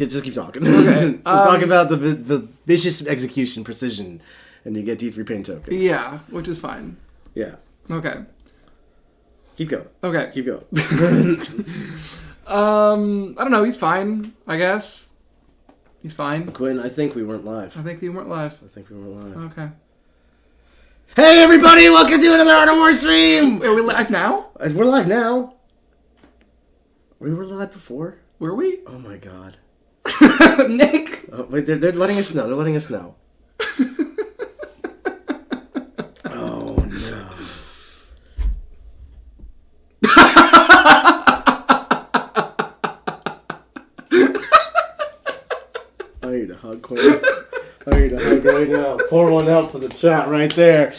Yeah, just keep talking. Okay. So talk about the vicious execution precision, and you get D3 pain tokens. Yeah, which is fine. Yeah. Okay. Keep going. Okay. Keep going. I don't know. He's fine, I guess. He's fine. Quinn, I think we weren't live. I think we weren't live. Okay. Hey everybody, welcome to another Art of War stream! Are we live now? We're live now. We were live before? Were we? Oh my god. Nick! Oh, wait, they're letting us know. They're letting us know. Oh no. I need a hug, Quinn. I need a hug right now. Pour one out for the chat right there.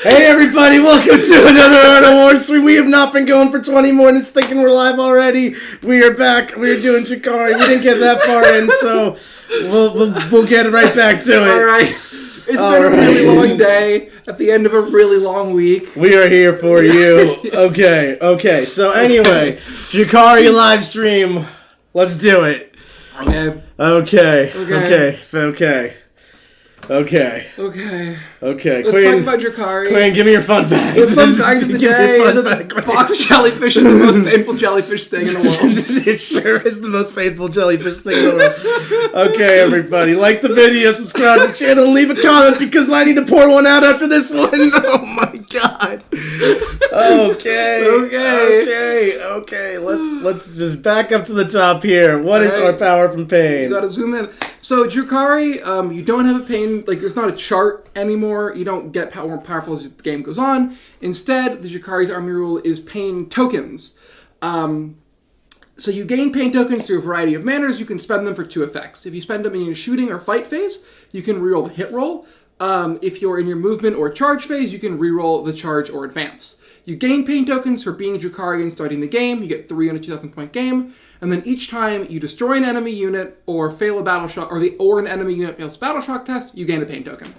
Hey everybody, welcome to another Art of War stream. We have not been going for 20 minutes thinking we're live already. We are back. We're doing Drukhari. We didn't get that far in, so we'll get right back to it. Alright. It's been a really long day at the end of a really long week. We are here for you. Okay. So anyway, Drukhari live stream. Let's do it. Okay. Let's Quinn, talk about Drukhari. Quinn, give me your fun facts. The fun fact of the day is that the box of jellyfish is the most painful jellyfish thing in the world. It sure is the most painful jellyfish thing in the world. Okay, everybody, like the video, subscribe to the channel, and leave a comment because I need to pour one out after this one. Oh my god. Okay. Let's just back up to the top here. What is our power from pain? You gotta zoom in. So Drukhari, you don't have a pain, like there's not a chart anymore. You don't get more powerful as the game goes on. Instead, the Drukhari's army rule is pain tokens. So you gain pain tokens through a variety of manners. You can spend them for two effects. If you spend them in your shooting or fight phase, you can reroll the hit roll. If you're in your movement or charge phase, you can reroll the charge or advance. You gain pain tokens for being a Drukhari and starting the game. You get 3 on a 2,000 point game. And then each time you destroy an enemy unit or fail a battle shock, or an enemy unit fails a battle shock test, you gain a pain token.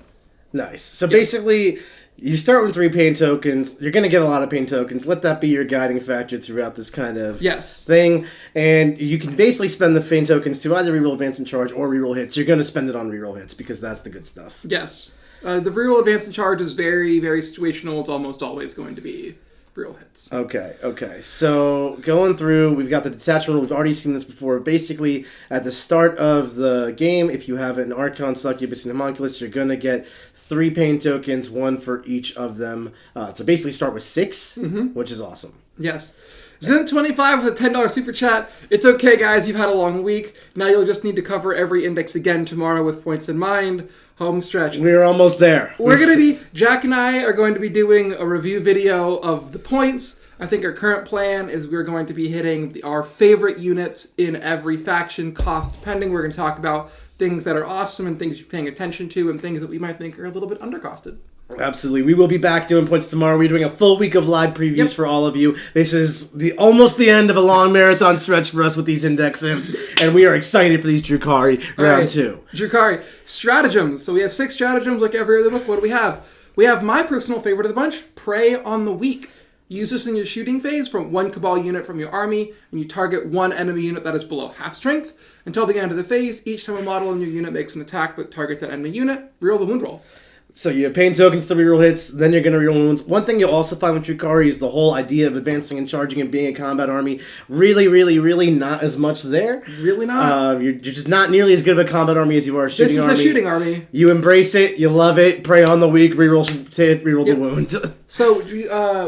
Nice. So basically, you start with 3 pain tokens. You're going to get a lot of pain tokens. Let that be your guiding factor throughout this kind of thing. And you can basically spend the pain tokens to either reroll advance and charge or reroll hits. You're going to spend it on reroll hits because that's the good stuff. Yes. The reroll advance and charge is very, very situational. It's almost always going to be real hits. Okay. So going through, we've got the detachment. We've already seen this before. Basically, at the start of the game, if you have an Archon, Succubus, and Homunculus, you're going to get 3 pain tokens, 1 for each of them. So basically start with 6, which is awesome. Yes. Zen25 with a $10 super chat. It's okay, guys. You've had a long week. Now you'll just need to cover every index again tomorrow with points in mind. Home stretch. We're almost there. Jack and I are going to be doing a review video of the points. I think our current plan is we're going to be hitting our favorite units in every faction, cost depending. We're going to talk about things that are awesome and things you're paying attention to and things that we might think are a little bit undercosted. Absolutely. We will be back doing points tomorrow. We're doing a full week of live previews for all of you. This is almost the end of a long marathon stretch for us with these index imps, and we are excited for these Drukhari round 2. Drukhari. Stratagems. So we have 6 stratagems like every other book. What do we have? We have my personal favorite of the bunch, Prey on the Weak. Use this in your shooting phase from 1 Cabal unit from your army, and you target 1 enemy unit that is below half strength. Until the end of the phase, each time a model in your unit makes an attack that targets that enemy unit, reroll the wound roll. So you have pain tokens to reroll hits, then you're going to reroll wounds. One thing you'll also find with Drukhari is the whole idea of advancing and charging and being a combat army. Really not as much there. Really not? You're just not nearly as good of a combat army as you are a shooting army. This is a shooting army. You embrace it, you love it, Prey on the Weak, reroll hit, reroll the wound. So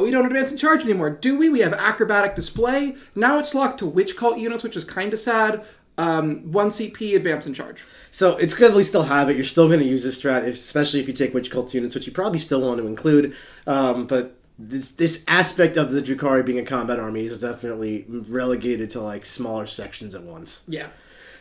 we don't advance and charge anymore, do we? We have acrobatic display. Now it's locked to witch cult units, which is kind of sad. 1 CP, advance and charge. So it's good we still have it. You're still going to use this strat, especially if you take witch cult units, which you probably still want to include. But this aspect of the Drukhari being a combat army is definitely relegated to like smaller sections at once. Yeah.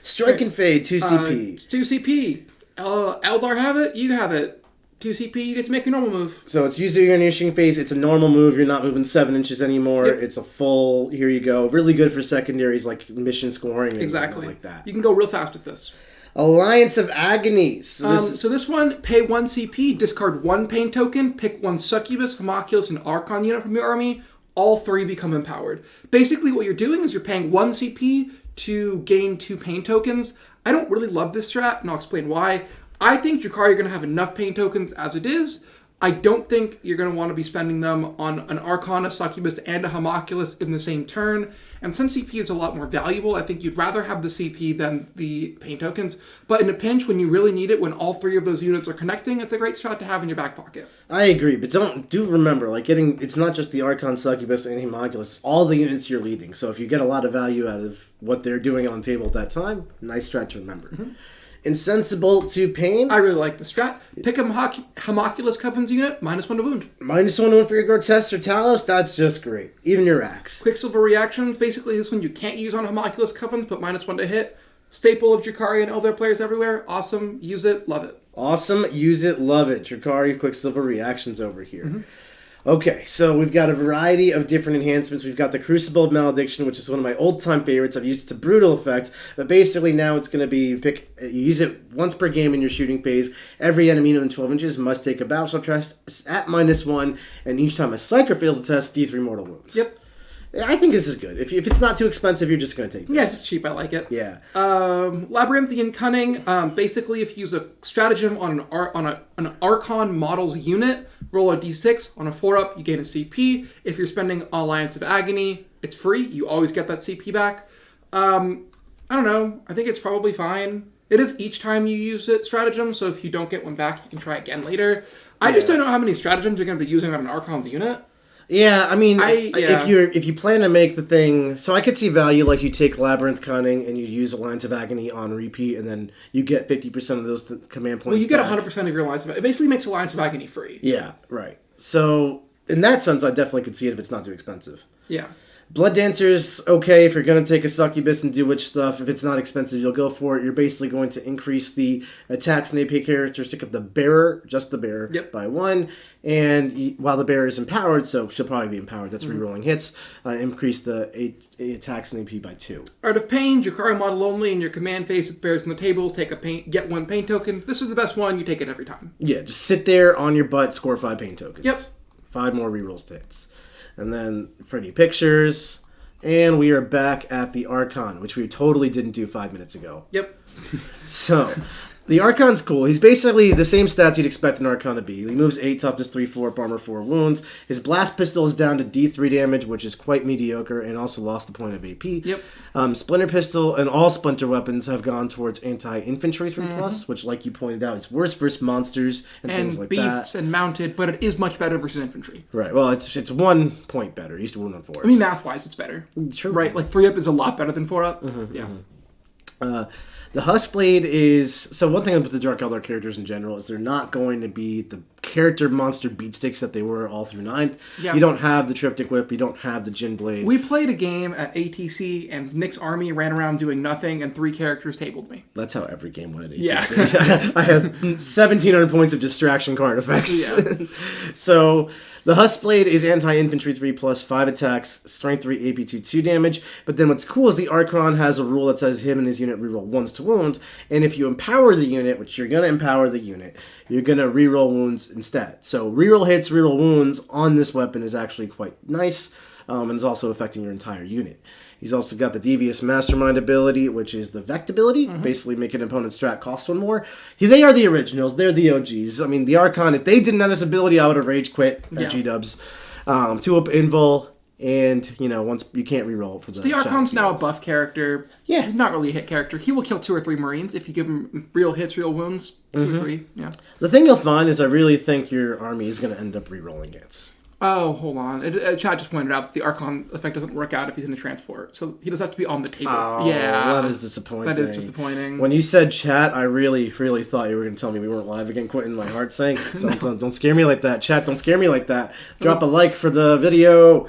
Strike and Fade, 2 CP. It's 2 CP. Eldar have it, you have it. 2 CP, you get to make your normal move. So it's usually in your shooting phase. It's a normal move. You're not moving 7 inches anymore. Yep. It's a full, here you go. Really good for secondaries like mission scoring and like that. You can go real fast with this. Alliance of Agonies. So this one, pay 1 CP, discard 1 pain token, pick 1 Succubus, Homunculus, and Archon unit from your army. All 3 become empowered. Basically what you're doing is you're paying 1 CP to gain 2 pain tokens. I don't really love this strat, and I'll explain why. I think Drukhari are going to have enough pain tokens as it is. I don't think you're going to want to be spending them on an Archon, a Succubus, and a Homunculus in the same turn. And since CP is a lot more valuable, I think you'd rather have the CP than the pain tokens. But in a pinch, when you really need it, when all 3 of those units are connecting, it's a great strat to have in your back pocket. I agree, but do remember, like, it's not just the Archon, Succubus, and Homunculus, all the units you're leading. So if you get a lot of value out of what they're doing on the table at that time, nice strat to remember. Mm-hmm. Insensible to pain. I really like the strat. Pick a Homunculus Coven's unit, -1 to wound. -1 to wound for your grotesques or Talos, that's just great. Even your Wracks. Quicksilver reactions, basically this one you can't use on Homunculus Covens, but -1 to hit. Staple of Drukhari and Eldar players everywhere. Awesome. Use it. Love it. Awesome. Use it. Love it. Drukhari Quicksilver reactions over here. Mm-hmm. Okay, so we've got a variety of different enhancements. We've got the Crucible of Malediction, which is one of my old-time favorites. I've used it to brutal effect, but basically now it's going to be you use it once per game in your shooting phase. Every enemy within 12 inches must take a battleship test at -1, and each time a Psyker fails a test, D3 mortal wounds. Yep. I think this is good. If it's not too expensive, you're just going to take this. Yeah, it's cheap. I like it. Yeah. Labyrinthian Cunning. Basically, if you use a stratagem on an Archon model's unit, roll a d6. On a 4-up, you gain a CP. If you're spending Alliance of Agony, it's free. You always get that CP back. I don't know. I think it's probably fine. It is each time you use it stratagem, so if you don't get one back, you can try again later. I just don't know how many stratagems you're going to be using on an Archon's unit. Yeah, I mean, if you plan to make the thing, so I could see value like you take Labyrinth Cunning and you use Alliance of Agony on repeat, and then you get 50% of those command points. Well, you get 100% of your Alliance of Agony. It basically makes Alliance of Agony free. Yeah, right. So in that sense, I definitely could see it if it's not too expensive. Yeah. Blood Dancer's okay if you're going to take a Succubus and do witch stuff. If it's not expensive, you'll go for it. You're basically going to increase the attacks and AP characteristic of the bearer, just the bearer, by 1. And while the bearer is empowered, so she'll probably be empowered, that's rerolling hits, increase the attacks and AP by 2. Art of Pain, Drukhari model only, in your command phase with bears on the table, get 1 pain token. This is the best one, you take it every time. Yeah, just sit there on your butt, score 5 pain tokens. Yep. 5 more rerolls to hits. And then pretty pictures. And we are back at the Archon, which we totally didn't do 5 minutes ago. Yep. So, the Archon's cool. He's basically the same stats you'd expect an Archon to be. He moves 8, toughness 3, 4, armor 4 wounds. His blast pistol is down to D3 damage, which is quite mediocre, and also lost a point of AP. Yep. Splinter pistol and all splinter weapons have gone towards anti-infantry 3+, which, like you pointed out, is worse versus monsters and things like beasts that. And mounted, but it is much better versus infantry. Right. Well, it's 1 point better. He used to wound on 4s. I mean, math-wise, it's better. True. Right, like 3-up is a lot better than 4-up. Yeah. The Huskblade is... So one thing about the Dark Eldar characters in general is they're not going to be the character monster beatsticks that they were all through 9th. Yeah. You don't have the Triptych Whip. You don't have the Jin Blade. We played a game at ATC, and Nick's army ran around doing nothing, and 3 characters tabled me. That's how every game went at ATC. Yeah. I had 1,700 points of distraction card effects. Yeah. So... The Huskblade is anti-infantry 3+, 5 attacks, strength 3, AP 2 damage. But then what's cool is the Archon has a rule that says him and his unit reroll 1s to wound. And if you empower the unit, which you're going to empower the unit, you're going to reroll wounds instead. So reroll hits, reroll wounds on this weapon is actually quite nice. And is also affecting your entire unit. He's also got the Devious Mastermind ability, which is the Vect ability, basically make an opponent's strat cost 1 more. They are the originals. They're the OGs. I mean, the Archon, if they didn't have this ability, I would have rage quit at G-dubs. 2-up invul, and, once you can't reroll for the The Archon's now a buff character. Yeah. He's not really a hit character. He will kill 2 or 3 Marines if you give him real hits, real wounds. 2 or 3, yeah. The thing you'll find is I really think your army is going to end up rerolling hits. Oh, hold on. Chad just pointed out that the Archon effect doesn't work out if he's in a transport. So he does have to be on the table. Oh, yeah. that is disappointing. That is disappointing. When you said chat, I really, really thought you were going to tell me we weren't live again. Quentin, my heart sank. Don't scare me like that. Chat, don't scare me like that. Drop a like for the video.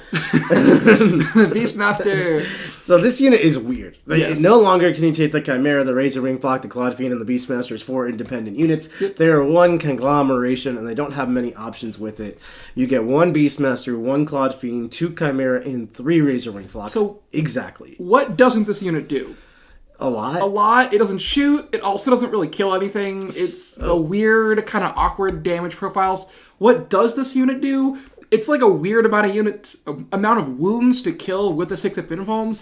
Beastmaster. So this unit is weird. No longer can you take the Chimera, the Razor Wing Flock, the Clawed Fiend, and the Beastmaster as 4 independent units. Yep. They are 1 conglomeration, and they don't have many options with it. You get 1 Beastmaster, 1 Clawed Fiend, 2 Chimera, and 3 Razor Wing Flocks. So exactly. What doesn't this unit do? A lot. A lot. It doesn't shoot. It also doesn't really kill anything. It's a weird, kind of awkward damage profiles. What does this unit do? It's like a weird amount of wounds to kill with a 6-up invuln.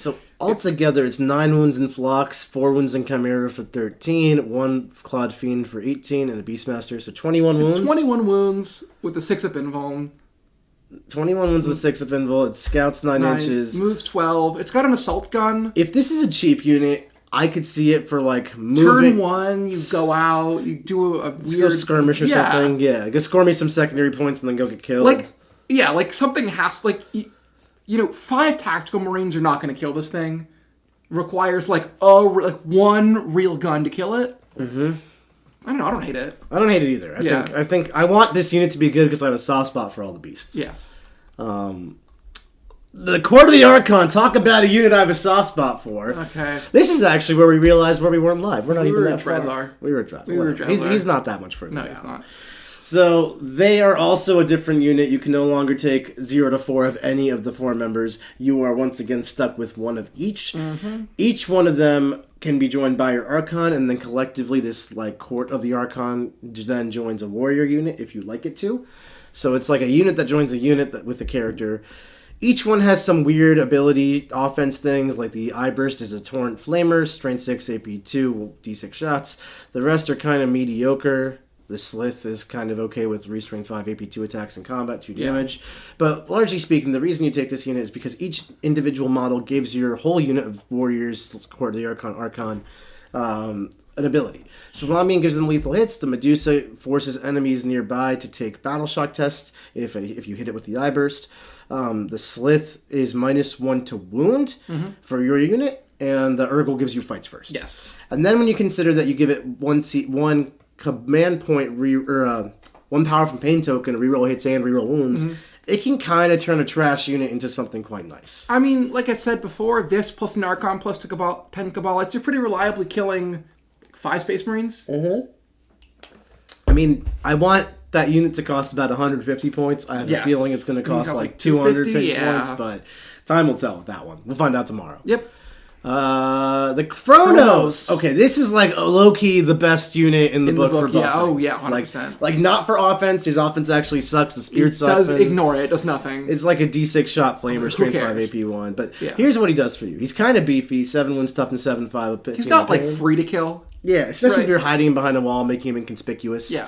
Altogether, it's 9 wounds in Phlox, 4 wounds in Chimera for 13, 1 Clawed Fiend for 18, and a Beastmaster, so 21 wounds. It's 21 wounds with the 6-up invuln. 21 wounds with 6-up invul. It scouts 9 inches. Moves 12. It's got an assault gun. If this is a cheap unit, I could see it for like Turn moving. 1, you go out, you do a weird... Go skirmish or something. Yeah, go score me some secondary points and then go get killed. Like something has... Like, 5 tactical marines are not going to kill this thing. Requires one real gun to kill it. Mm-hmm. I don't know. I don't hate it. I don't hate it either. I think I want this unit to be good because I have a soft spot for all the beasts. Yes. The Court of the Archon. Talk about a unit I have a soft spot for. Okay. This is actually where we realized where we weren't live. We're not even that far. Drazhar. We were at Drazhar. He's not that much further. No, he's not. So they are also a different unit. You can no longer take 0 to 4 of any of the 4 members. You are once again stuck with 1 of each. Mm-hmm. Each one of them can be joined by your Archon, and then collectively this Court of the Archon then joins a warrior unit if you like it to. So it's like a unit that joins a unit with a character. Each one has some weird ability offense things, like the Eye Burst is a Torrent Flamer, Strength 6, AP 2, D6 shots. The rest are kind of mediocre. The Slith is kind of okay with Restrain 5, AP 2 attacks in combat, 2 damage. Yeah. But largely speaking, the reason you take this unit is because each individual model gives your whole unit of warriors, Court of the Archon, an ability. Salamian gives them lethal hits. The Medusa forces enemies nearby to take battle shock tests if you hit it with the Eye Burst. The Slith is -1 to wound for your unit, and the Urgle gives you fights first. Yes. And then when you consider that you give it one command point, 1 power from pain token, reroll hits and reroll wounds, it can kind of turn a trash unit into something quite nice. I mean, like I said before, this plus an Archon plus 10 Cabalites, you're pretty reliably killing 5 Space Marines. Mm-hmm. I mean, I want that unit to cost about 150 points. I have a feeling it's going to cost like 250 points, but time will tell with that one. We'll find out tomorrow. Yep. The Cronos. Okay, this is like low-key the best unit in the book for buffing. Yeah, 100%. Like not for offense. His offense actually sucks. The Spirit sucks. Does ignore it. Does nothing. It's like a D6 shot flamer, straight 5 AP 1. But here's what he does for you. He's kind of beefy. 7 wounds, toughness 7/5. He's not free to kill. Yeah, especially if you're hiding him behind a wall, making him inconspicuous. Yeah.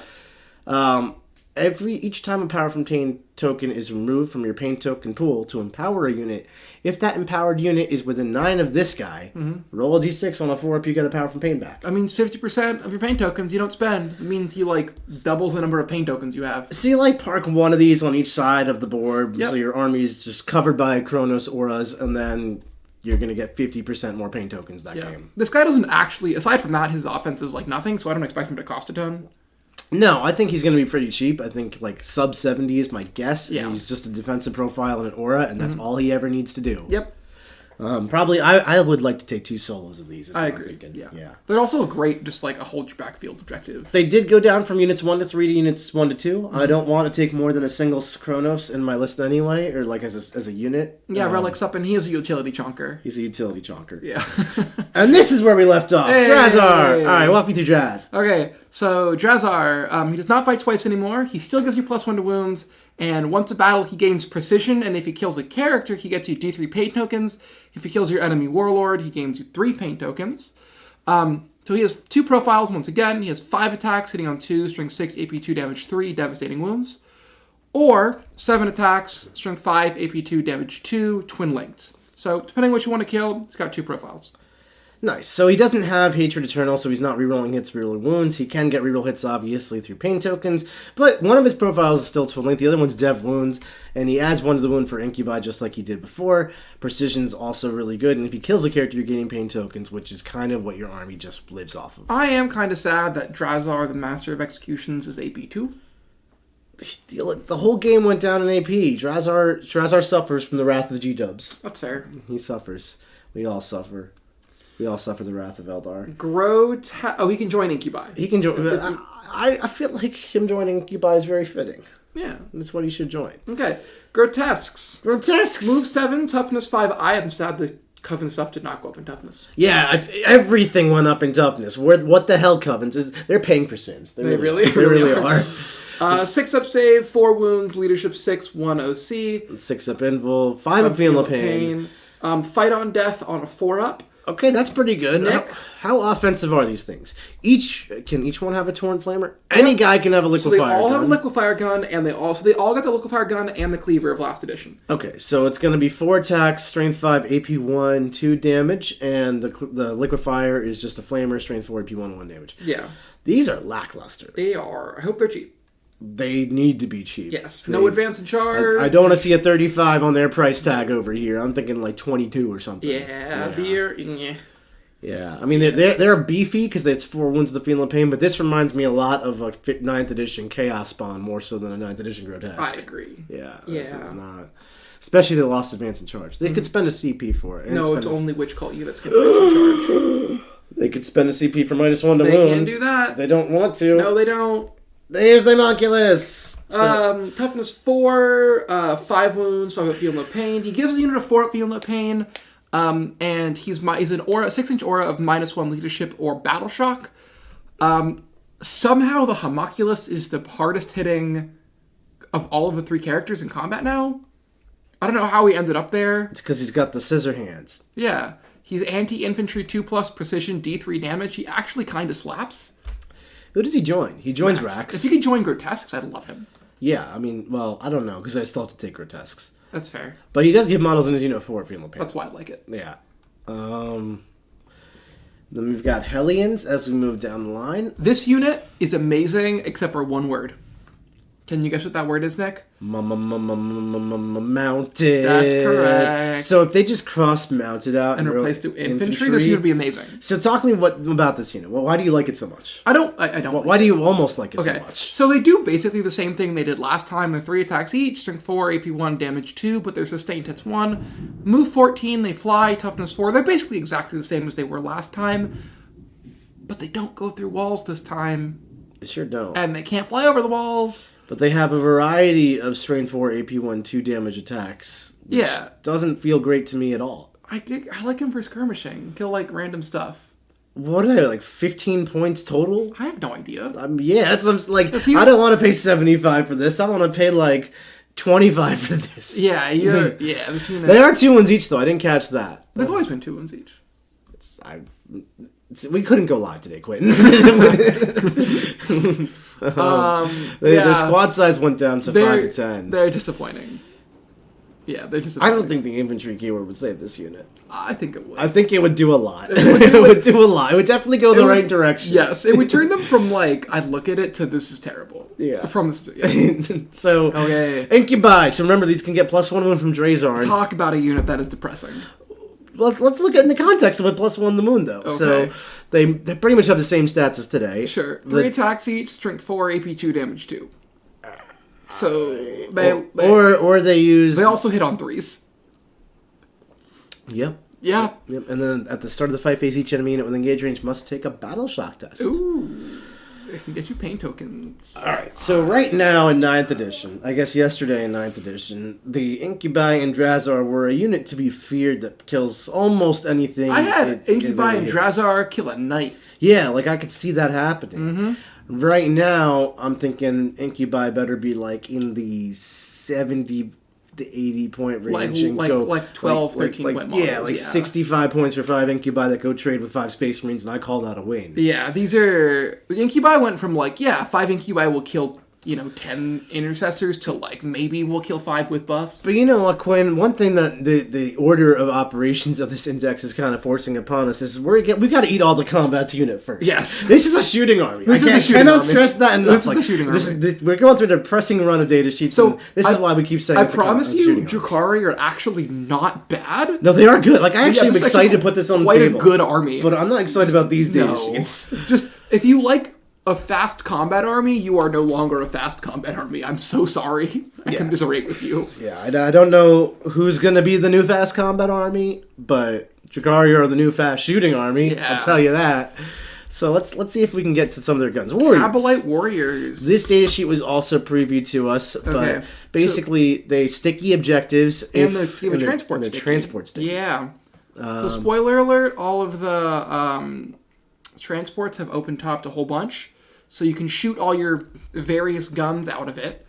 Each time a power from pain token is removed from your pain token pool to empower a unit, if that empowered unit is within 9 of this guy, roll a d6 on a 4 up, you get a power from pain back. That means 50% of your pain tokens you don't spend. It means he doubles the number of pain tokens you have. So you park 1 of these on each side of the board, so your army is just covered by Cronos auras, and then you're going to get 50% more pain tokens that game. This guy doesn't actually, aside from that, his offense is nothing, so I don't expect him to cost a ton. No, I think he's going to be pretty cheap. I think sub 70 is my guess. Yeah. He's just a defensive profile and an aura, and that's all he ever needs to do. Yep. Probably, I would like to take 2 solos of these. I agree. Yeah. They're also a great, just a hold your backfield objective. They did go down from units 1 to 3 to units 1 to 2. I don't want to take more than a single Cronos in my list anyway, or as a unit. Yeah, Relics up, and he is a utility chonker. He's a utility chonker. Yeah. And this is where we left off. Hey! Drazhar! Alright, walk me through Draz. Okay, so Drazhar, he does not fight twice anymore. He still gives you +1 to wounds. And once a battle, he gains precision, and if he kills a character, he gets you D3 pain tokens. If he kills your enemy warlord, he gains you 3 pain tokens. So he has 2 profiles once again. He has 5 attacks, hitting on 2, strength 6, AP 2, damage 3, devastating wounds. Or 7 attacks, strength 5, AP 2, damage 2, twin linked. So depending on what you want to kill, he's got 2 profiles. Nice. So he doesn't have Hatred Eternal, so he's not rerolling hits, rerolling wounds. He can get reroll hits, obviously, through pain tokens, but one of his profiles is still Twin Link. The other one's Dev Wounds, and he adds 1 to the wound for Incubi, just like he did before. Precision's also really good, and if he kills a character, you're getting pain tokens, which is kind of what your army just lives off of. I am kind of sad that Drazhar, the Master of Executions, is AP 2. The whole game went down in AP. Drazhar suffers from the wrath of the G-dubs. That's fair. He suffers. We all suffer. We all suffer the wrath of Eldar. He can join Incubi. He can join. I feel like him joining Incubi is very fitting. Yeah. That's what he should join. Okay. Grotesques. Grotesques! Move 7, toughness 5. I am sad the Coven stuff did not go up in toughness. Yeah, everything went up in toughness. What the hell, Covens? They're paying for sins. They really are. 6 up save, 4 wounds, leadership 6, 1 OC. 6 up invul, 5 up feel no pain. Fight on death on a 4-up. Okay, that's pretty good. Nick? How offensive are these things? Can each one have a torn flamer? Any guy can have a liquefier gun. So they all have a liquefier gun, and they all got the liquefier gun and the cleaver of last edition. Okay, so it's going to be 4 attacks, strength 5, AP 1, 2 damage, and the liquefier is just a flamer, strength 4, AP 1, 1 damage. Yeah. These are lackluster. They are. I hope they're cheap. They need to be cheap. Yes. No advance in charge. I don't want to see a 35 on their price tag over here. I'm thinking like 22 or something. Yeah. Beer. Yeah. Yeah, I mean they're beefy because it's 4 wounds of the Feeling of Pain, but this reminds me a lot of a 9th edition Chaos Spawn more so than a 9th edition Grotesque. I agree. Yeah, this is not, especially the lost advance in charge. They could spend a CP for it. No, it's only witch cult units can advance in charge. They could spend a CP for -1 to wounds. They can't do that. They don't want to. No, they don't. Here's the Homunculus. Toughness 4, 5 wounds, so I have a Feeling of Pain. He gives the unit a 4-up Feeling of Pain. And he's an aura, a 6-inch aura of -1 leadership or battle shock. Somehow the Homunculus is the hardest hitting of all of the 3 characters in combat now. I don't know how he ended up there. It's because he's got the scissor hands. Yeah. He's anti-infantry 2+ precision D3 damage. He actually kind of slaps. Who does he join? He joins Wracks. If he could join Grotesques, I'd love him. Yeah, I mean, well, I don't know because I still have to take Grotesques. That's fair. But he does give models in his unit 4 Feeling of Pain. That's why I like it. Yeah. Then we've got Hellions as we move down the line. This unit is amazing except for one word. Can you guess what that word is, Nick? Mounted. That's correct. So if they just cross-mounted out and replaced it with infantry, this unit would be amazing. So talk to me about this unit. Well, why do you like it so much? I don't. Why do you almost like it so much? So they do basically the same thing they did last time. They're 3 attacks each, strength 4, AP 1, damage 2, but their sustained hits 1. Move 14, they fly, toughness 4. They're basically exactly the same as they were last time, but they don't go through walls this time. They sure don't. And they can't fly over the walls. But they have a variety of strength 4, AP 1, 2 damage attacks. Which doesn't feel great to me at all. I like him for skirmishing. Kill, like, random stuff. What are they, like 15 points total? I have no idea. Yeah, that's what I'm like. I don't want to pay 75 for this. I want to pay like 25 for this. Yeah, this unit. They are 2 wounds each, though. I didn't catch that. They've always been 2 wounds each. We couldn't go live today, Quentin. Their squad size went down to 5 to 10. They're disappointing. Yeah, they're disappointing. I don't think the infantry keyword would save this unit. I think it would. I think it would do a lot. It would do a lot. It would definitely go the right direction. Yes, it would turn them from like, I'd look at it to this is terrible. Yeah. From this. Yeah. So, okay. Incubi. So remember, these can get +1 wound from Drazhar. Talk about a unit that is depressing. Let's look at it in the context of a +1 the moon, though. Okay. So they pretty much have the same stats as today. Sure. 3 attacks each, strength 4, AP 2, damage 2. So they use. They also hit on 3s. Yep. Yeah. Yep. And then at the start of the fight phase, each enemy unit with engage range must take a battle shock test. Ooh. They can get you pain tokens. Alright, so right now in 9th edition, I guess yesterday in 9th edition, the Incubi and Drazhar were a unit to be feared that kills almost anything. I had Incubi and Drazhar kill at night. Yeah, like I could see that happening. Mm-hmm. Right now, I'm thinking Incubi better be like in the 70 to 80 point range like 12, 13 point models. Yeah, 65 points for 5 Incubi that go trade with 5 Space Marines, and I call that a win. Yeah, these are... The Incubi went from 5 Incubi will kill 10 intercessors to maybe we'll kill 5 with buffs. But you know what, Quinn? One thing that the order of operations of this index is kind of forcing upon us is we got to eat all the combat's unit first. Yes. This is a shooting army. I cannot stress that enough. This is a shooting army. We're going through a depressing run of data sheets. So this is why we keep saying I promise you, Drukhari are actually not bad. No, they are good. I actually am excited to put this on the table. Quite a good army. But I'm not excited about these data sheets. Just, if you like a fast combat army, you are no longer a fast combat army. I'm so sorry. I commiserate with you. Yeah, I don't know who's going to be the new fast combat army, but Drukhari are the new fast shooting army. Yeah. I'll tell you that. So let's see if we can get to some of their guns. Cabalite Warriors. This data sheet was also previewed to us, but basically they sticky objectives and the transport sticky. Transport sticky. Yeah. So spoiler alert, all of the transports have open topped a whole bunch, so you can shoot all your various guns out of it.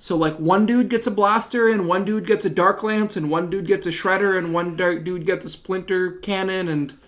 So, like, one dude gets a blaster, and one dude gets a dark lance, and one dude gets a shredder, and one dude gets a splinter cannon, and...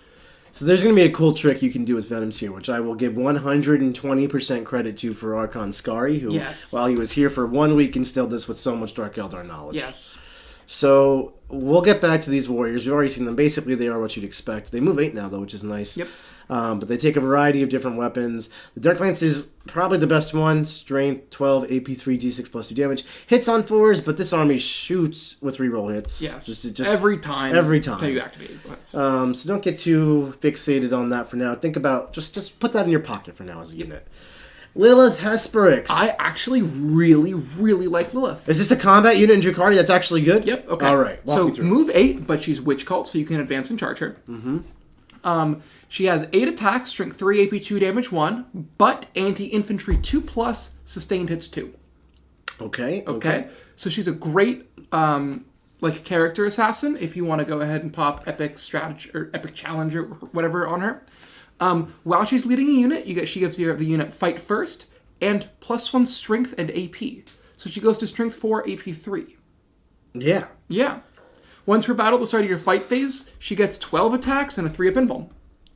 So there's going to be a cool trick you can do with Venoms here, which I will give 120% credit to for Archon Skari, who, while he was here for 1 week, instilled us with so much Dark Eldar knowledge. Yes. So we'll get back to these warriors. We've already seen them. Basically, they are what you'd expect. They move 8 now, though, which is nice. Yep. But they take a variety of different weapons. The Dark Lance is probably the best one. Strength 12, AP 3, D6 plus 2 damage. Hits on 4s, but this army shoots with reroll hits. Yes. Just every time. Every time. Until you activate it. So don't get too fixated on that for now. Think about, just put that in your pocket for now as a unit. Lilith Hesperix. I actually really, really like Lilith. Is this a combat unit in Drukhari that's actually good? Yep, okay. All right, so move 8, but she's Witch Cult, so you can advance and charge her. She has 8 attacks, strength 3, AP 2, damage 1, but anti-infantry 2+, sustained hits 2. Okay. So she's a great like character assassin if you want to go ahead and pop epic strategy or epic challenge or whatever on her. While she's leading a unit, she gives the unit fight first and +1 strength and AP. So she goes to strength 4, AP 3. Yeah. Yeah. Once per battle at the start of your fight phase, she gets 12 attacks and a 3-up invuln.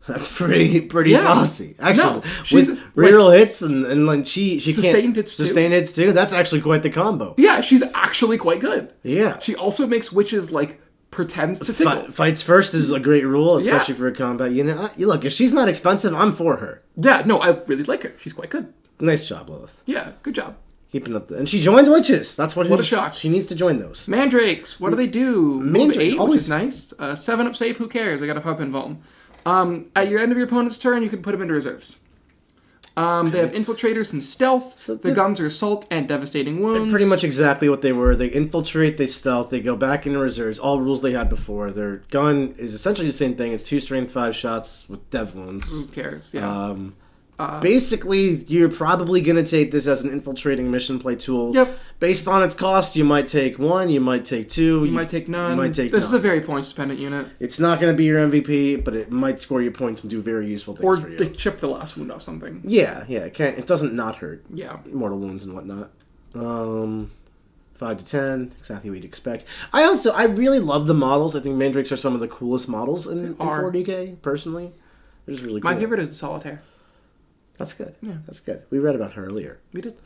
That's pretty saucy. Actually, she's reroll hits and like she sustained hits too. Sustained hits too. That's actually quite the combo. Yeah, she's actually quite good. Yeah. She also makes witches like pretends to tickle. Fights first is a great rule, especially for a combat unit. Look, if she's not expensive, I'm for her. Yeah, no, I really like her. She's quite good. Nice job, Lilith. Yeah, good job. Keeping up and she joins witches. That's what a shock. She needs to join those. Mandrakes, what do they do? Move 8, always... which is nice. 7-up save, who cares? I got a pop invuln. At your end of your opponent's turn, you can put them into reserves. They have infiltrators and stealth. So the guns are assault and devastating wounds. They're pretty much exactly what they were. They infiltrate, they stealth, they go back into reserves. All rules they had before. Their gun is essentially the same thing. It's 2 strength 5 shots with dev wounds. Who cares? Yeah. Basically, you're probably going to take this as an infiltrating mission play tool. Yep. Based on its cost, you might take 1, you might take 2. You might take none. You might take This is a very points-dependent unit. It's not going to be your MVP, but it might score you points and do very useful things for you. Or chip the last wound off something. Yeah. It doesn't not hurt. Yeah. Mortal wounds and whatnot. 5 to 10, exactly what you'd expect. I really love the models. I think Mandrakes are some of the coolest models in 40k, personally. They're just really cool. My favorite is the Solitaire. That's good. Yeah. That's good. We read about her earlier. We did.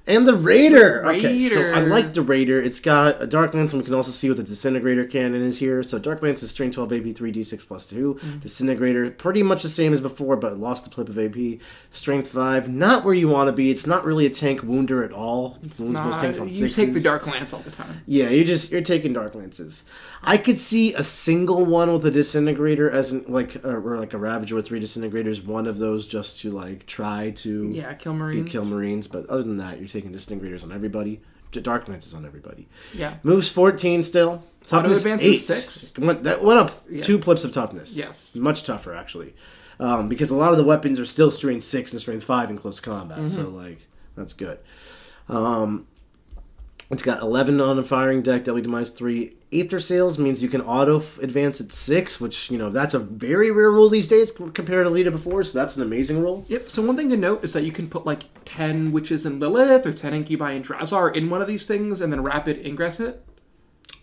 And the Raider! Okay, so I like the Raider. It's got a Dark Lance, and we can also see what the Disintegrator cannon is here. So Dark Lance is strength 12 AP 3 D6 plus 2. Disintegrator, pretty much the same as before, but lost a clip of AP. Strength 5, not where you want to be. It's not really a tank wounder at all. It's Wounds most tanks on 6s. You take the Dark Lance all the time. Yeah, you're taking Dark Lances. I could see a single one with a Disintegrator as or like a Ravager with 3 Disintegrators, one of those just to try to kill Marines. Kill Marines, but other than that, you're taking Disintegrators on everybody. Dark Lances on everybody. Yeah. Moves 14 still. Toughness 8. 6. That went up 2 plips of toughness. Yes. Much tougher, actually. Because a lot of the weapons are still strength 6 and strength 5 in close combat, so that's good. It's got 11 on the firing deck, deadly demise 3. Aether Sails means you can auto advance at 6, which, that's a very rare rule these days comparatively to before, so that's an amazing rule. Yep, so one thing to note is that you can put 10 Witches in Lilith or 10 Incubi and Drazhar in one of these things and then rapid ingress it.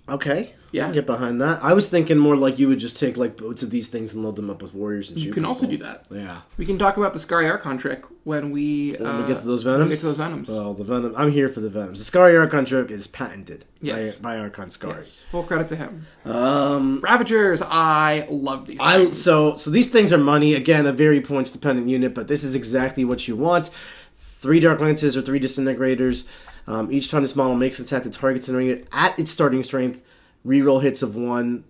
Okay. Yeah. I can get behind that. I was thinking more like you would just take boats of these things and load them up with warriors and shoot. You can also do that. Yeah. We can talk about the Skari Archon trick when we get to those Venoms. Well, the Venom. I'm here for the Venoms. The Skari Archon trick is patented. Yes. By Archon Skari. Yes. Full credit to him. Ravagers. I love these things. So these things are money. Again, a very points dependent unit, but this is exactly what you want. 3 Dark Lances or 3 Disintegrators. Each time this model makes an attack that targets an unit at its starting strength, reroll hits of 1,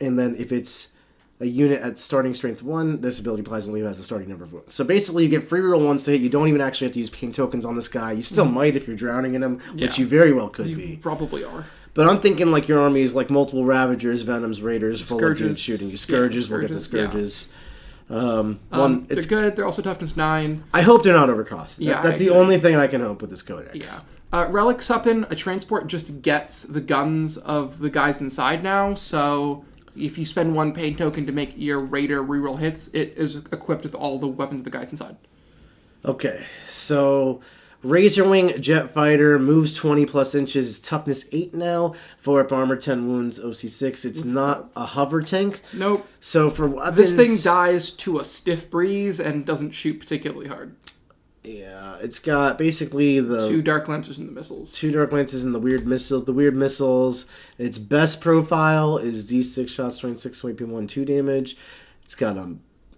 and then if it's a unit at starting strength 1, this ability applies only as a starting number of wounds. So basically, you get free reroll 1s to hit. You don't even actually have to use pain tokens on this guy. You still might if you're drowning in him, which you very well could be. You probably are. But I'm thinking your army is multiple Ravagers, Venoms, Raiders, full of dudes shooting you. Scourges, we'll get to Scourges. Yeah. They're good. They're also toughness 9. I hope they're not overcost. Yeah, that's the only thing I can hope with this codex. Yeah. Relic Suppin, a transport just gets the guns of the guys inside now, so if you spend 1 pain token to make your Raider reroll hits, it is equipped with all the weapons of the guys inside. Okay, so Razorwing jet fighter, moves 20 plus inches, toughness 8 now, 4 up armor, 10 wounds, OC 6. It's not a hover tank. Nope. So for weapons, This thing dies to a stiff breeze and doesn't shoot particularly hard. Yeah, it's got basically the 2 dark lancers and the missiles. 2 dark lances and the weird missiles. The weird missiles, its best profile is D6 shot, strength 6, weight 1, 2 damage. It's got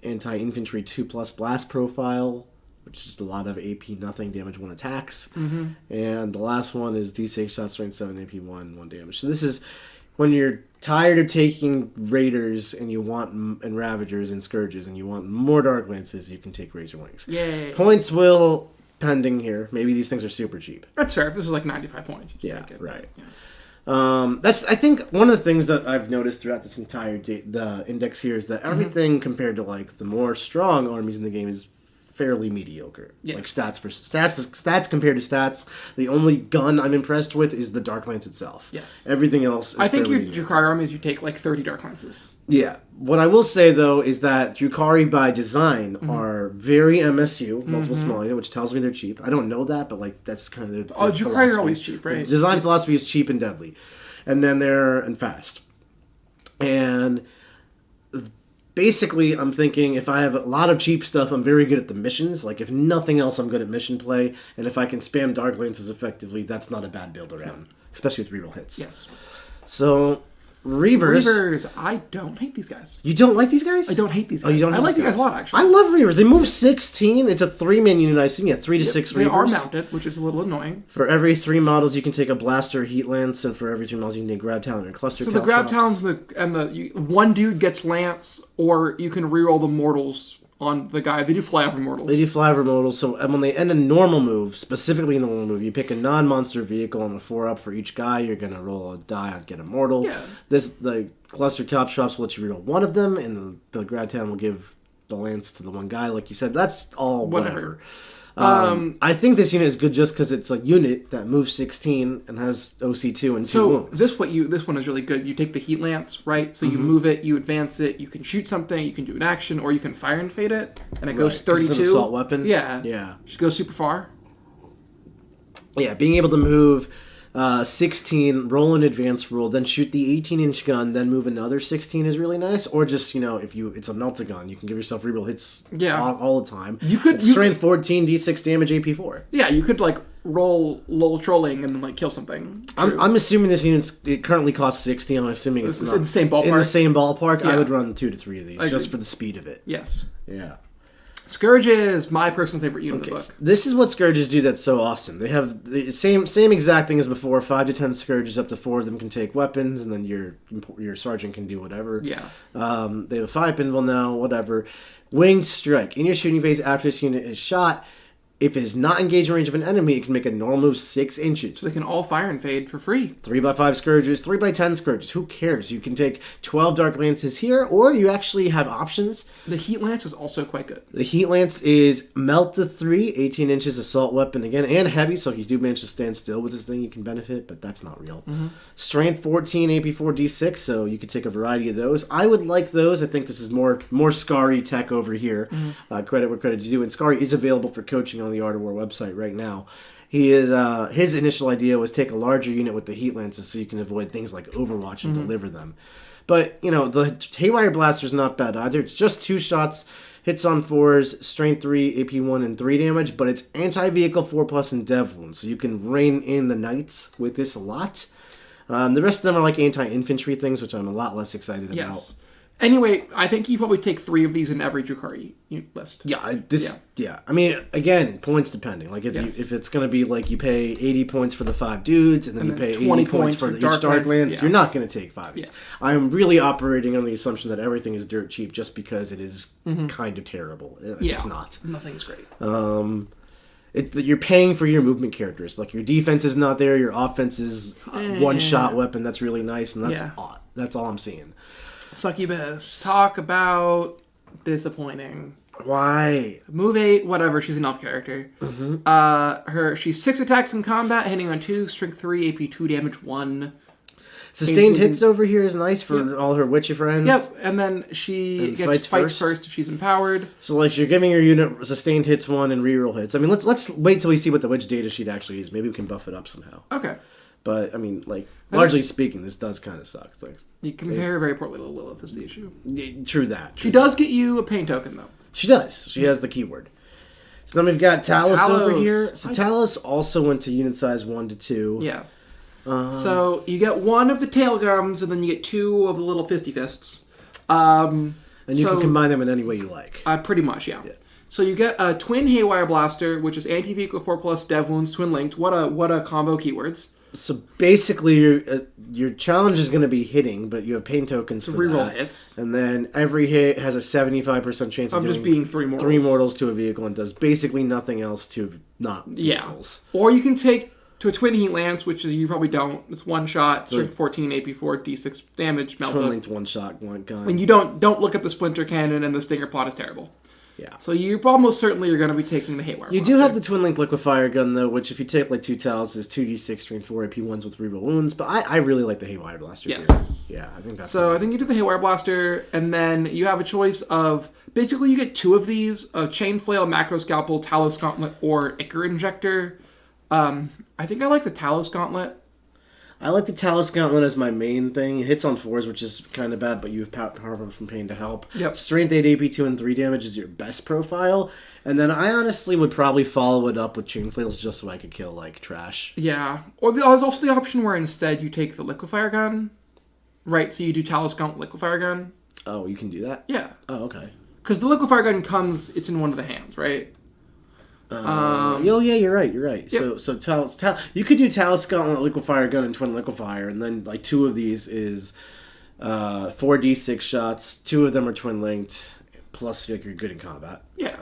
anti-infantry 2+ blast profile, which is just a lot of AP nothing, damage 1 attacks. Mm-hmm. And the last one is D6 shot, strength 7, AP 1 damage. So this is when you're tired of taking raiders and you want and ravagers and scourges and you want more dark lances, you can take razor wings. Yay. Points will pending here. Maybe these things are super cheap. That's fair. If this is like 95 points. Yeah, take it. right. Yeah. That's I think one of the things that I've noticed throughout this entire the index here is that everything compared to like the more strong armies in the game is fairly mediocre. Yes. Like stats compared to stats. The only gun I'm impressed with is the Dark Lance itself. Yes. Everything else is I think your mediocre. Drukhari armies, you take like 30 dark lances. Yeah. What I will say though is that Drukhari by design are very MSU, multiple small unit, which tells me they're cheap. I don't know that, but like that's kind of their Drukhari philosophy. are always cheap, right? Design philosophy is cheap and deadly. And then they're fast. And basically, I'm thinking if I have a lot of cheap stuff, I'm very good at the missions. Like, if nothing else, I'm good at mission play. And if I can spam Dark Lances effectively, that's not a bad build around. Especially with reroll hits. Yes. So, Reavers. I don't hate these guys. You don't like these guys? I don't hate these guys. Oh, you don't I hate like these these guys a lot, actually. I love Reavers. They move 16. It's a 3-man unit, I assume. Yeah, 3 to 6 Reavers. They are mounted, which is a little annoying. For every 3 models, you can take a Blaster Heat Lance, and for every 3 models, you can take Grab Talon and Cluster So the Grab Caltrops. Talons one dude gets Lance, or you can reroll the Mortals on the guy. They do fly over Mortals. They do fly over modals, so when they end a normal move, specifically a normal move, you pick a non-monster vehicle on a 4-up for each guy. You're going to roll a die and get a mortal. Yeah. The Cluster Caltrops will let you reroll one of them, and the Grad Town will give the lance to the one guy. Like you said, that's all whatever. I think this unit is good just because it's a unit that moves 16 and has OC2 and 2 wounds. This one is really good. You take the Heat Lance, right? So you move it, you advance it, you can shoot something, you can do an action, or you can fire and fade it, and it goes 32. It's an assault weapon. Yeah. Just goes super far. Yeah, being able to move 16, roll an advanced roll, then shoot the 18-inch gun, then move another 16 is really nice. Or just, if it's a meltagun, you can give yourself reroll hits all the time. Strength 14, d6 damage, AP 4. Yeah, you could roll lull trolling and then kill something. I'm assuming this unit it currently costs 60. I'm assuming it's not in the same ballpark. In the same ballpark, Yeah. I would run 2 to 3 of these just for the speed of it. Yes. Yeah. Scourges, my personal favorite unit of the book. This is what Scourges do that's so awesome. They have the same exact thing as before. 5 to 10 Scourges, up to 4 of them can take weapons, and then your sergeant can do whatever. Yeah. They have a 5 pinball now, whatever. Winged Strike. In your shooting phase, after this unit is shot, if it is not engaged in range of an enemy, it can make a normal move 6 inches. So they can all fire and fade for free. 3x5 Scourges, 3x10 Scourges. Who cares? You can take 12 Dark Lances here, or you actually have options. The Heat Lance is also quite good. The Heat Lance is melt to 3, 18 inches assault weapon again, and heavy, so if you do manage to stand still with this thing, you can benefit, but that's not real. Strength 14, AP 4, D6, so you could take a variety of those. I would like those. I think this is more Scary tech over here. Credit where credit is due, and Scary is available for coaching on the Art of War website right now. He is his initial idea was take a larger unit with the Heat Lances so you can avoid things like Overwatch and deliver them. But, the Haywire Blaster is not bad either. It's just 2 shots, hits on 4s, strength 3, AP 1, and 3 damage, but it's anti-vehicle 4+, and dev wounds, so you can rein in the knights with this a lot. The rest of them are like anti-infantry things, which I'm a lot less excited about. Anyway, I think you probably take 3 of these in every Drukhari list. Yeah. I mean, again, points depending. Like if it's going to be like you pay 80 points for the 5 dudes, and then you pay 80 points for each Dark Lance, you're not going to take 5 of these. I am really operating on the assumption that everything is dirt cheap just because it is kind of terrible. It's not. Nothing's great. You're paying for your movement characters. Like your defense is not there, your offense is one-shot weapon. That's really nice, and that's all I'm seeing. Succubus. Talk about disappointing. Why? Move 8, whatever. She's an elf character. She's 6 attacks in combat, hitting on 2, strength 3, AP 2, damage 1. Sustained hits over here is nice for all her witchy friends. Yep, and then she fights first if she's empowered. So like you're giving your unit sustained hits 1 and reroll hits. I mean, let's wait till we see what the witch data sheet actually is. Maybe we can buff it up somehow. Okay. But I mean, like largely speaking, this does kind of suck. It's like you compare very poorly to Lilith is the issue. True that. She does get you a pain token though. She does. She has the keyword. So then we've got Talos over here. So Talos also went to unit size 1 to 2. Yes. So you get 1 of the tail guns, and then you get 2 of the little fisty fists. And you can combine them in any way you like. Pretty much, yeah. So you get a twin Haywire Blaster, which is anti-vehicle 4+, dev wounds, twin linked. What a combo keywords. So basically, your challenge is going to be hitting, but you have pain tokens for reroll that. hits. And then every hit has a 75% chance of just being 3 mortals. 3 mortals to a vehicle and does basically nothing else to not vehicles. Or you can take to a twin heat lance, which is you probably don't. It's 1 shot, strength 14, AP4, D6 damage, melt twin linked 1 shot, 1 gun. And you don't look at the splinter cannon, and the stinger pot is terrible. Yeah. So you almost certainly are going to be taking the Haywire. You do have the twin link liquefier gun though, which if you take like 2 towels is 2d6 strength 4 AP1s with reroll wounds. But I really like the Haywire Blaster. Yes. Here. Yeah, I think that's. So I think you do the Haywire Blaster, and then you have a choice of basically you get 2 of these: a Chain Flail, Macro Scalpel, Talos Gauntlet, or Ichor Injector. I think I like the Talos Gauntlet. I like the Talos Gauntlet as my main thing. It hits on 4s, which is kind of bad, but you have power from pain to help. Yep. Strength 8, AP2, and 3 damage is your best profile. And then I honestly would probably follow it up with Chain Flails just so I could kill, like, trash. Yeah. Or there's also the option where instead you take the Liquefier Gun. Right, so you do Talos Gauntlet Liquefier Gun. Oh, you can do that? Yeah. Oh, okay. Because the Liquefier Gun it's in one of the hands, right? Yeah, you're right. Yep. So Talos, you could do Talos Gauntlet, Liquefier Gun, and Twin Liquefier, and then like 2 of these is 4d6 shots. 2 of them are twin linked, plus like you're good in combat. Yeah.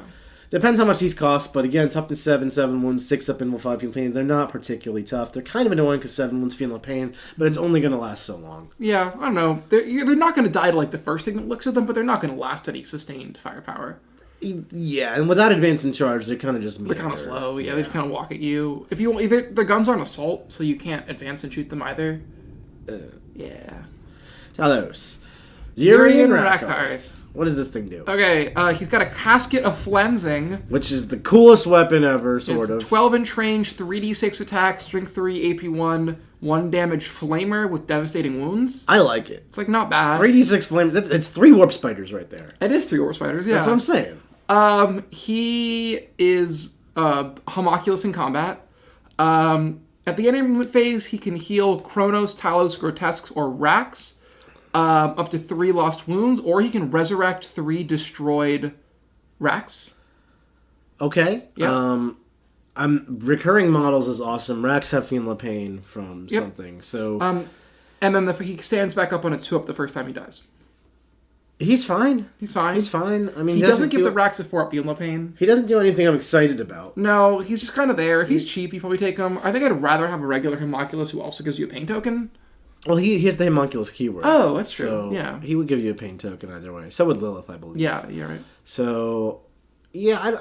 Depends how much these cost, but again, toughness 7, 7 wounds, 6 up, and 5 feel pain. They're not particularly tough. They're kind of annoying because 7 wounds feel no pain, but it's only going to last so long. Yeah, I don't know. They're not going to die to like the first thing that looks at them, but they're not going to last any sustained firepower. Yeah, and without advance in charge, they're kind of just They're kind of slow. Yeah, they just kind of walk at you. If you their guns aren't assault, so you can't advance and shoot them either. Yeah. Talos. Yuri and Wracks. What does this thing do? Okay, he's got a Casket of Flensing, which is the coolest weapon ever, sort of. 12-inch range, 3d6 attack, strength 3, AP1, 1 damage flamer with devastating wounds. I like it. It's like not bad. 3d6 flamer. It's 3 warp spiders right there. It is 3 warp spiders. Yeah, that's what I'm saying. He is homunculus in combat. At the end of movement phase, he can heal Cronos, Talos, Grotesques, or Wracks up to 3 lost wounds, or he can resurrect 3 destroyed Wracks. Okay. Yeah. Recurring models is awesome. Wracks have Fiendla Pain from something. So. And then he stands back up on a 2-up the first time he dies. He's fine. He's fine. He's fine. I mean, he doesn't give the Wracks a 4-up Fiendla Pain. He doesn't do anything I'm excited about. No, he's just kind of there. If he's cheap, you probably take him. I think I'd rather have a regular homunculus who also gives you a pain token. Well, he has the homunculus keyword. Oh, that's true. So yeah. He would give you a pain token either way. So would Lilith, I believe. Yeah, you're right. So, yeah,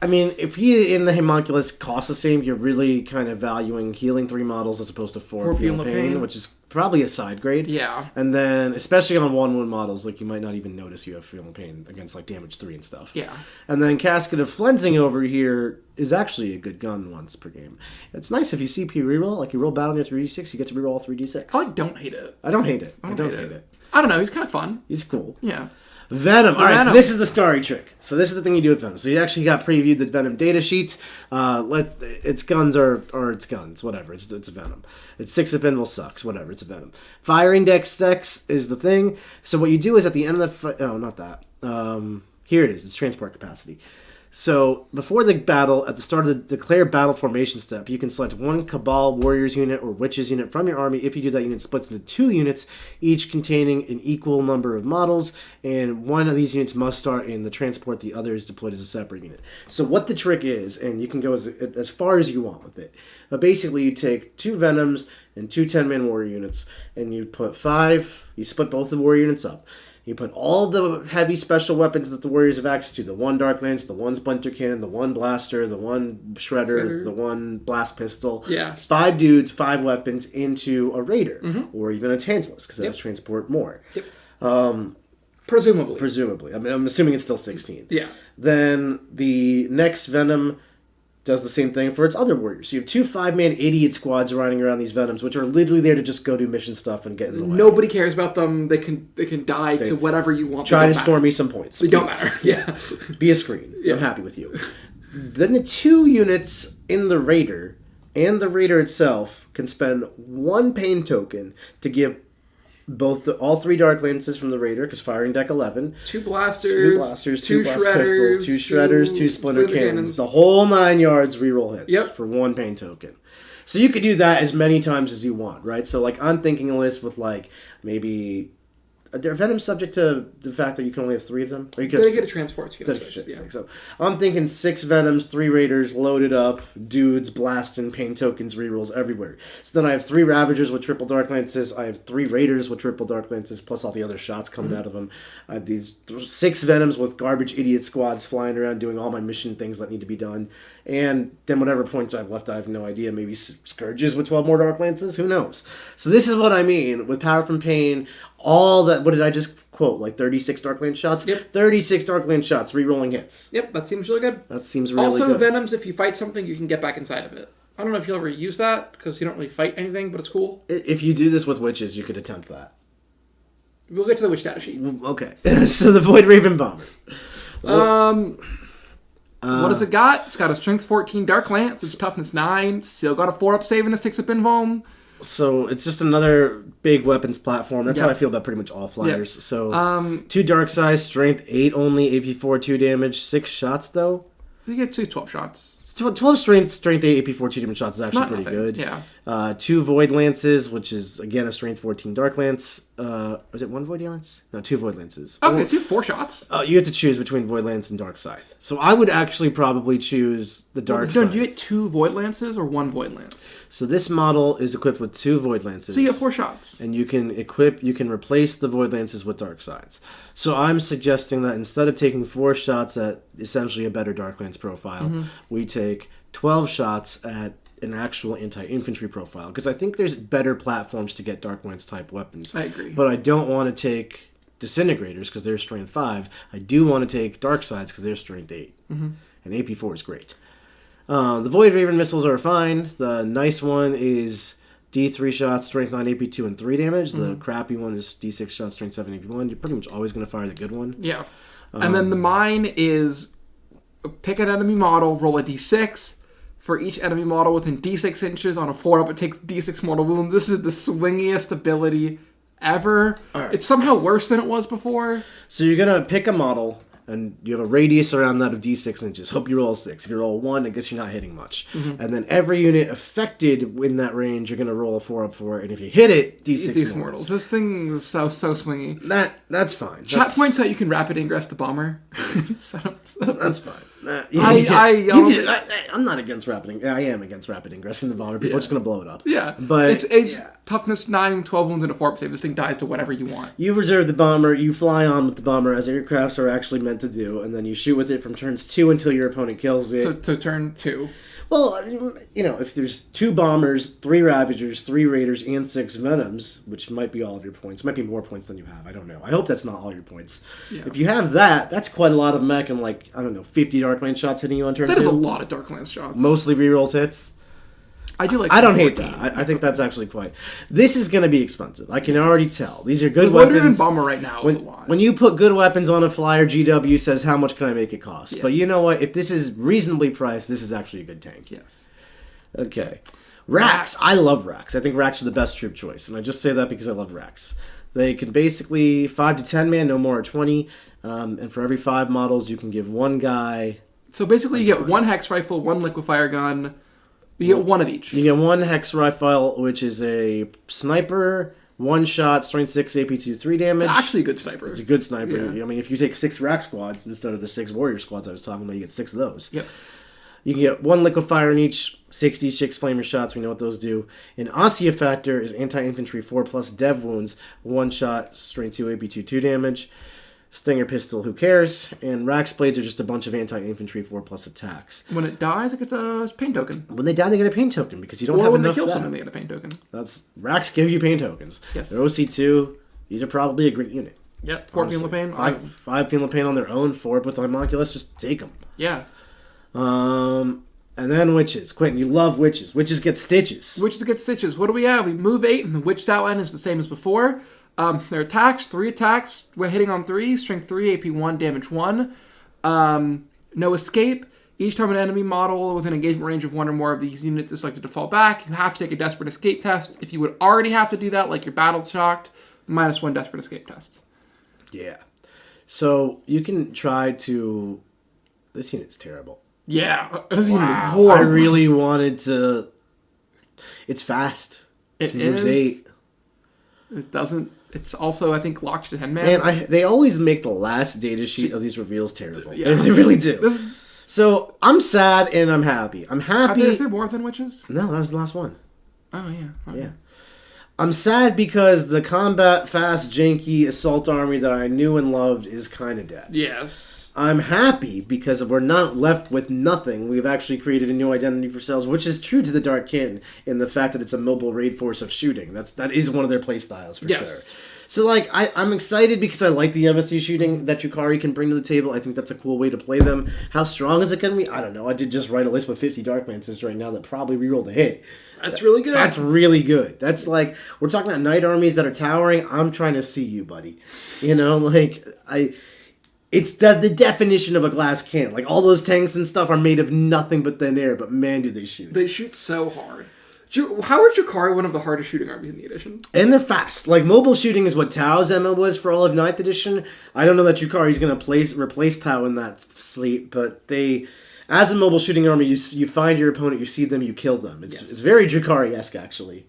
I mean, if he in the homunculus costs the same, you're really kind of valuing healing 3 models as opposed to 4 Fiendla Pain, which is probably a side grade. Yeah. And then, especially on 1/1 models, like you might not even notice you have Fiendla Pain against like damage 3 and stuff. Yeah. And then Casket of Flensing over here is actually a good gun once per game. It's nice if you CP reroll, like you roll battle near 3d6, you get to reroll all 3d6. I don't hate it. I don't hate it. I don't hate it. I don't know. He's kind of fun. He's cool. Yeah. Venom. All right, so this is the Scary trick. So this is the thing you do with Venom. So you actually got previewed the Venom data sheets. Its guns are its guns, whatever. It's a Venom. Its 6 of Pinwheel sucks, whatever. It's a Venom. Firing Dex is the thing. So what you do is at the end of the not that. Here it is. It's transport capacity. So before the battle, at the start of the declare battle formation step, you can select 1 Cabal Warriors unit or Witches unit from your army. If you do that, unit splits into 2 units, each containing an equal number of models, and 1 of these units must start in the transport, the other is deployed as a separate unit. So what the trick is, and you can go as far as you want with it, but basically you take 2 Venoms and 2 10-man warrior units, and you put 5, you split both the warrior units up. You put all the heavy special weapons that the warriors have access to. The one Dark Lance, the one Splinter Cannon, the one Blaster, the one Shredder. The one Blast Pistol. Yeah. 5 dudes, 5 weapons into a Raider. Or even a Tantalus, because it has transport more. Yep. Presumably. Presumably. I'm assuming it's still 16. Yeah. Then the next Venom does the same thing for its other warriors. So you have 2 5-man idiot squads riding around these Venoms, which are literally there to just go do mission stuff and get in the way. Nobody cares about them. They can die to whatever you want. Try to score me some points. They don't matter. Yeah. Be a screen. I'm happy with you. Then the 2 units in the Raider and the Raider itself can spend 1 pain token to give all 3 Dark Lances from the Raider, because firing deck 11. 2 blasters, 2 blast pistols, 2 shredders, 2 splinter cannons. The whole 9 yards reroll hits for 1 pain token. So you could do that as many times as you want, right? So like I'm thinking a list with like maybe are Venom subject to the fact that you can only have 3 of them? Or you they get a transport. So I'm thinking 6 Venoms, 3 Raiders, loaded up, dudes, blasting, pain tokens, rerolls everywhere. So then I have 3 Ravagers with triple Dark Lances. I have 3 Raiders with triple Dark Lances, plus all the other shots coming out of them. I have these 6 Venoms with garbage idiot squads flying around doing all my mission things that need to be done. And then whatever points I've left, I have no idea. Maybe Scourges with 12 more Dark Lances? Who knows? So this is what I mean with Power from Pain. All that, what did I just quote? Like 36 Darkland shots? Yep. 36 Darkland shots, re-rolling hits. Yep, that seems really good. That seems really good. Also, Venoms, if you fight something, you can get back inside of it. I don't know if you'll ever use that, because you don't really fight anything, but it's cool. If you do this with witches, you could attempt that. We'll get to the witch data sheet. Okay. So the Void Raven Bomber. What does it got? It's got a Strength 14 Dark Lance. It's Toughness 9. Still got a 4-up save and a 6-up invuln. So it's just another big weapons platform. That's how I feel about pretty much all flyers. So 2 dark size, strength 8 only, AP4 2 damage, 6 shots though. You get 12 shots. 12 strength 8, AP4 2 damage shots is actually pretty good. Yeah. 2 Void Lances, which is again a strength 14 Dark Lance. Was it 1 Void Lance? No, 2 Void Lances. Okay, so you have 4 shots. You have to choose between Void Lance and Dark Scythe. So I would actually probably choose the Dark Scythe. Do you get 2 Void Lances or 1 Void Lance? So this model is equipped with 2 Void Lances. So you have 4 shots. And you can replace the Void Lances with Dark Scythes. So I'm suggesting that instead of taking 4 shots at essentially a better Dark Lance profile, we take 12 shots at an actual anti-infantry profile. Because I think there's better platforms to get Dark Lance type weapons. I agree. But I don't want to take Disintegrators because they're strength 5. I do want to take Dark Scythes because they're strength 8. And AP4 is great. The Void Raven missiles are fine. The nice one is D3 shots, strength 9, AP2, and 3 damage. The crappy one is D6 shots, strength 7, AP1. You're pretty much always going to fire the good one. Yeah. And then the mine is pick an enemy model, roll a D6. For each enemy model within D6 inches on a 4-up, it takes D6 mortal wounds. This is the swingiest ability ever. Right. It's somehow worse than it was before. So you're going to pick a model, and you have a radius around that of D6 inches. Hope you roll a 6. If you roll a 1, I guess you're not hitting much. And then every unit affected in that range, you're going to roll a 4-up for it. And if you hit it, D6 mortals. This thing is so swingy. That's fine. Chat points out you can rapid ingress the bomber. That's fine. I'm not against rapid. I am against rapid ingress in the bomber. People are just going to blow it up. Yeah, but it's toughness 9, 12 wounds, and a 4-up save. This thing dies to whatever you want. You reserve the bomber. You fly on with the bomber as aircrafts are actually meant to do, and then you shoot with it from turns 2 until your opponent kills it. So turn 2. Well, you know, if there's 2 bombers, 3 Ravagers, 3 Raiders, and 6 Venoms, which might be all of your points, might be more points than you have. I don't know. I hope that's not all your points. Yeah. If you have that, that's quite a lot of mech and 50 Dark Lance shots hitting you on turn 2. That is a lot of Dark Lance shots. Mostly rerolls hits. I don't hate that. I think that's actually quite. This is going to be expensive. I can already tell. These are good the weapons. And bomber right now is a lot. When you put good weapons on a flyer, GW says, how much can I make it cost? Yes. But you know what? If this is reasonably priced, this is actually a good tank. Yes. Okay. Wracks. I love Wracks. I think Wracks are the best troop choice. And I just say that because I love Wracks. They can basically 5 to 10 man, no more at 20. And for every 5 models, you can give 1 guy. So basically, you get 1 hex rifle, 1 liquefier gun. You get 1 of each. You get 1 hex rifle, which is a sniper, 1 shot, strength 6, AP2, 3 damage. It's actually a good sniper. It's a good sniper. Yeah. I mean, if you take 6 rack squads instead of the 6 warrior squads I was talking about, you get 6 of those. Yep. You can get 1 liquefier in each, 66 flamer shots. We know what those do. And Ossia Factor is anti-infantry 4+ dev wounds, 1 shot, strain 2 AP 2 damage. Stinger Pistol, who cares? And Wracks Blades are just a bunch of anti-infantry 4+ attacks. When it dies, it gets a pain token. When they die, they get a pain token because you don't have Or when enough they kill of that. someone, they get a pain token. Wracks give you pain tokens. Yes. They're OC2. These are probably a great unit. Yep, 4 Honestly. pain pain. 5 pain pain on their own, 4 with Homunculus. Just take them. Yeah. And then witches. Quentin, you love witches. Witches get stitches. Witches get stitches. What do we have? We move 8, and the witch's outline is the same as before. Their attacks, 3 attacks. We're hitting on 3. Strength 3, AP 1, damage 1. No escape. Each time an enemy model within engagement range of 1 or more of these units is selected to fall back, you have to take a desperate escape test. If you would already have to do that, like your battle shocked, -1 desperate escape test. Yeah. So you can try to... This unit's terrible. Yeah, this unit is I horrible. really wanted to... It's fast. It moves is. 8. It doesn't... It's also, I think, locked to 10 man. Man, they always make the last data sheet of these reveals terrible. Yeah. They really do. This, So I'm sad and I'm happy. I'm happy. is there more than witches? No, that was the last one. Oh, yeah. Okay. Yeah. I'm sad because the combat fast, janky assault army that I knew and loved is kind of dead. Yes. I'm happy because we're not left with nothing. We've actually created a new identity for ourselves, which is true to the Dark Kin in the fact that it's a mobile raid force of shooting. That is one of their play styles for sure. So, like, I'm excited because I like the MSU shooting that Drukhari can bring to the table. I think that's a cool way to play them. How strong is it going to be? I don't know. I did just write a list with 50 Dark Lances right now that probably rerolled a hit. That's really good. That's really good. That's like, we're talking about knight armies that are towering. I'm trying to see you, buddy. You know, like, it's the definition of a glass cannon. Like, all those tanks and stuff are made of nothing but thin air, but man, do they shoot. They shoot so hard. How are Drukhari one of the hardest shooting armies in the edition? And they're fast. Like, mobile shooting is what Tao's MO was for all of 9th edition. I don't know that Drukhari's going to replace Tao in that sleep, but they... As a mobile shooting army, you find your opponent, you see them, you kill them. It's very Drukhari-esque, actually.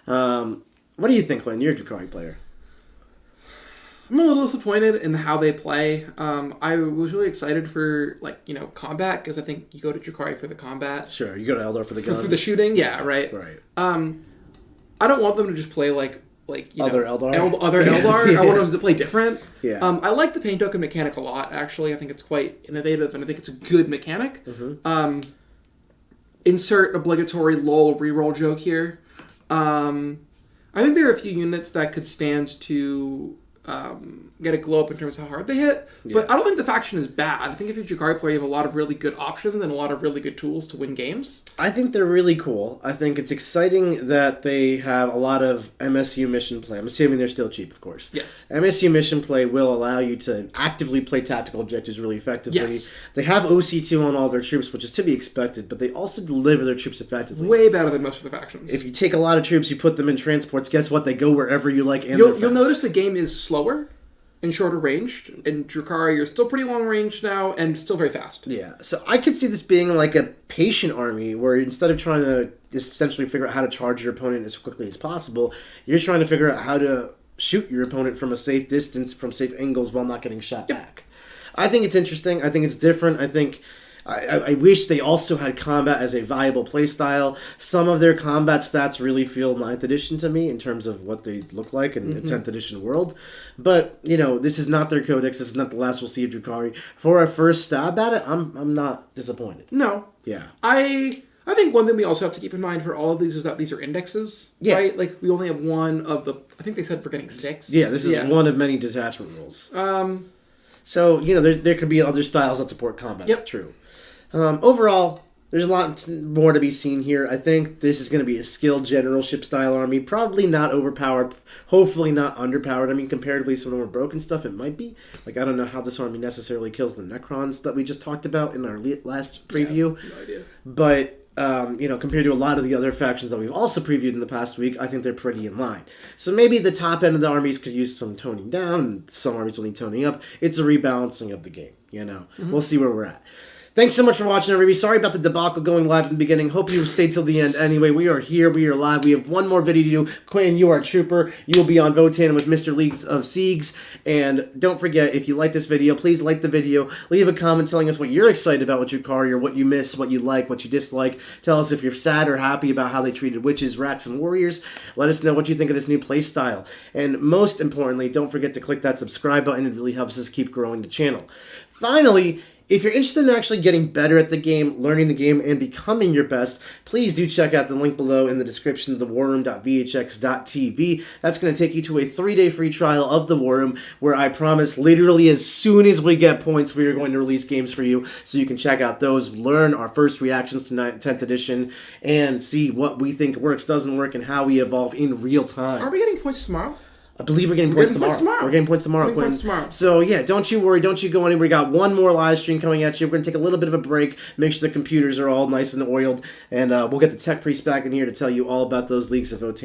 What do you think, Glenn? You're a Drukhari player. I'm a little disappointed in how they play. I was really excited for, combat, because I think you go to Drukhari for the combat. Sure, you go to Eldar for the guns. For the shooting, yeah, right. Right. I don't want them to just play other Eldar. Other Eldar. Yeah. I want them to play different. Yeah. I like the pain token mechanic a lot, actually. I think it's quite innovative, and I think it's a good mechanic. Mm-hmm. Insert obligatory LOL reroll joke here. I think there are a few units that could stand to get a glow up in terms of how hard they hit. But I don't think the faction is bad. I think if you're a Drukhari player, you have a lot of really good options and a lot of really good tools to win games. I think they're really cool. I think it's exciting that they have a lot of MSU mission play. I'm assuming they're still cheap, of course. Yes. MSU mission play will allow you to actively play tactical objectives really effectively. Yes. They have OC2 on all their troops, which is to be expected, but they also deliver their troops effectively. Way better than most of the factions. If you take a lot of troops, you put them in transports, guess what? They go wherever you like, and You'll notice the game is slower and shorter ranged. In Drukhari, you're still pretty long range now and still very fast. Yeah, so I could see this being like a patient army where instead of trying to essentially figure out how to charge your opponent as quickly as possible, you're trying to figure out how to shoot your opponent from a safe distance, from safe angles while not getting shot back. I think it's interesting. I think it's different. I think... I wish they also had combat as a viable playstyle. Some of their combat stats really feel 9th edition to me in terms of what they look like in a 10th edition world. But, this is not their codex. This is not the last we'll see of Drukhari. For a first stab at it, I'm not disappointed. No. Yeah. I think one thing we also have to keep in mind for all of these is that these are indexes, right? Like, we only have one of the... I think they said we're getting 6. Yeah, this is one of many detachment rules. So, there could be other styles that support combat. Yep. True. Overall, there's a lot more to be seen here. I think this is going to be a skilled generalship style army. Probably not overpowered. Hopefully not underpowered. I mean, comparatively, some of the more broken stuff, it might be. Like, I don't know how this army necessarily kills the Necrons that we just talked about in our last preview. Yeah, no idea. But, compared to a lot of the other factions that we've also previewed in the past week, I think they're pretty in line. So maybe the top end of the armies could use some toning down, and some armies will need toning up. It's a rebalancing of the game, We'll see where we're at. Thanks so much for watching, everybody. Sorry about the debacle going live in the beginning. Hope you stayed till the end. Anyway, we are here. We are live. We have one more video to do. Quinn, you are a trooper. You will be on Votan with Mr. Leagues of Siegs. And don't forget, if you like this video, please like the video. Leave a comment telling us what you're excited about with Drukhari, or what you miss, what you like, what you dislike. Tell us if you're sad or happy about how they treated witches, Wracks, and warriors. Let us know what you think of this new playstyle. And most importantly, don't forget to click that subscribe button. It really helps us keep growing the channel. Finally, if you're interested in actually getting better at the game, learning the game, and becoming your best, please do check out the link below in the description of the warroom.vhx.tv. That's going to take you to a 3-day free trial of the War Room, where I promise literally as soon as we get points, we are going to release games for you, so you can check out those, learn our first reactions to 10th edition, and see what we think works, doesn't work, and how we evolve in real time. Are we getting points tomorrow? I believe we're getting points tomorrow. We're getting points tomorrow, Quinn. So, yeah, don't you worry. Don't you go anywhere. We got one more live stream coming at you. We're going to take a little bit of a break, make sure the computers are all nice and oiled, and we'll get the tech priest back in here to tell you all about those leagues of Votan.